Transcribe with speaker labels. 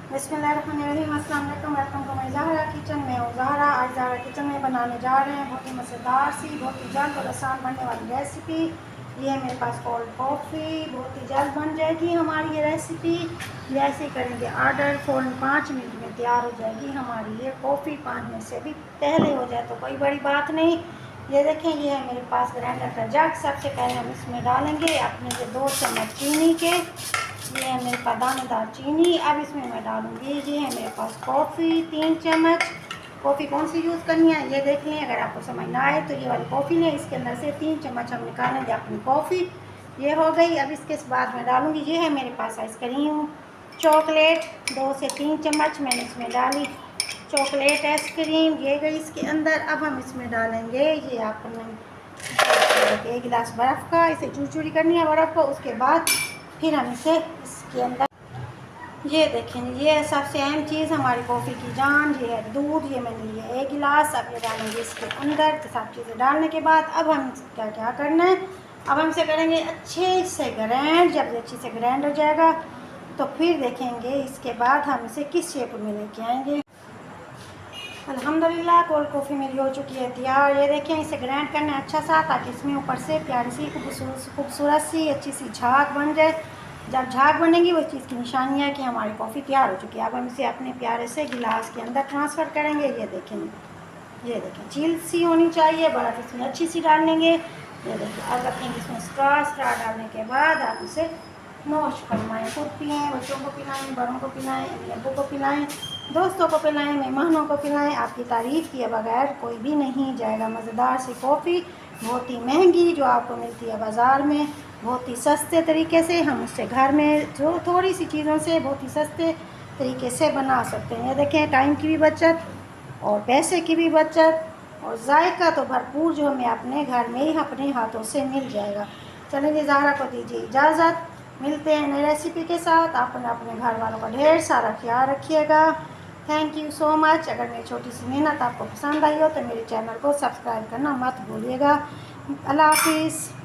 Speaker 1: बिस्मिल्लाहिर्रहमानिर्रहीम, अस्सलाम वालेकुम, welcome to my Zahra kitchen. मैं हूँ ज़हरा। आज ज़हरा किचन में बनाने जा रहे हैं बहुत ही मज़ेदार सी, बहुत ही जल्द और आसान बनने वाली रेसिपी। ये है मेरे पास कोल्ड कॉफ़ी, बहुत ही जल्द बन जाएगी हमारी ये रेसिपी। जैसे ही करेंगे ऑर्डर, फ़ौरन 5 मिनट में तैयार हो जाएगी हमारी ये कॉफ़ी। 5 मिनट से भी पहले हो जाए तो कोई बड़ी बात नहीं। ये देखें, ये है मेरे पास ग्राइंडर का जग। सबसे पहले हम इसमें डालेंगे अपने ये 2 चम्मच चीनी के। ये है मेरे पास दानेदार चीनी। अब इसमें मैं डालूँगी, ये है मेरे पास कॉफ़ी 3 चम्मच। कॉफ़ी कौन सी यूज़ करनी है ये देख लें, अगर आपको समझ ना आए तो ये वाली कॉफ़ी लें। इसके अंदर से 3 चम्मच हम निकालेंगे अपनी कॉफ़ी। ये हो गई। अब इसके बाद मैं डालूँगी, ये है मेरे पास आइसक्रीम चॉकलेट 2 से 3 चम्मच मैंने इसमें डाली चॉकलेट आइसक्रीम। ये गई इसके अंदर। अब हम इसमें डालेंगे ये अपने 1 गिलास बर्फ़ का। इसे चूर करनी है बर्फ़ को। उसके बाद फिर हम इसे इसके अंदर, ये देखें, ये सबसे अहम चीज़ हमारी कॉफ़ी की जान, ये है दूध। ये मैंने लिया 1 गिलास। अब ये डालेंगे इसके अंदर। तो सब चीज़ें डालने के बाद अब हम क्या क्या करना है, अब हम इसे करेंगे अच्छे से ग्राइंड। जब ये अच्छे से ग्राइंड हो जाएगा तो फिर देखेंगे इसके बाद हम इसे किस शेप में लेके आएंगे। अल्हम्दुलिल्लाह कोल्ड कॉफ़ी मेरी हो चुकी है तैयार। ये देखें, इसे ग्राइंड करना है अच्छा सा, ताकि इसमें ऊपर से प्यारी सी खूबसूरत सी अच्छी सी झाग बन जाए। जब झाग बनेगी वो चीज़ की निशानी है कि हमारी कॉफ़ी तैयार हो चुकी है। अब हम इसे अपने प्यारे से गिलास के अंदर ट्रांसफ़र करेंगे। ये देखें चील सी होनी चाहिए, बर्फ़ इसमें अच्छी सी डालेंगे। ये देखिए, अब रखेंगे इसमें स्ट्रा डालने के बाद आप इसे नोश फरमाएँ। खुद पिएँ, बच्चों को पिलाएँ, बड़ों को पिलाएँ, अबू को पिलाएँ, दोस्तों को पिलाएँ, मेहमानों को पिलाएँ। आपकी तारीफ़ किए बगैर कोई भी नहीं जाएगा। मज़ेदार सी कॉफ़ी, बहुत ही महंगी, जो आपको मिलती है बाज़ार में, बहुत ही सस्ते तरीके से हम उससे घर में जो थोड़ी सी चीज़ों से बहुत ही सस्ते तरीके से बना सकते हैं। ये देखें, टाइम की भी बचत और पैसे की भी बचत और जायका तो भरपूर, जो हमें अपने घर में ही अपने हाथों से मिल जाएगा। चलिए, ज़हरा को दीजिए इजाज़त। मिलते हैं नई रेसिपी के साथ। आप अपने घर वालों का ढेर सारा ख्याल रखिएगा। Thank you so much. अगर मेरी छोटी सी मेहनत आपको पसंद आई हो तो मेरे चैनल को सब्सक्राइब करना मत भूलिएगा। अल्लाह हाफिज़।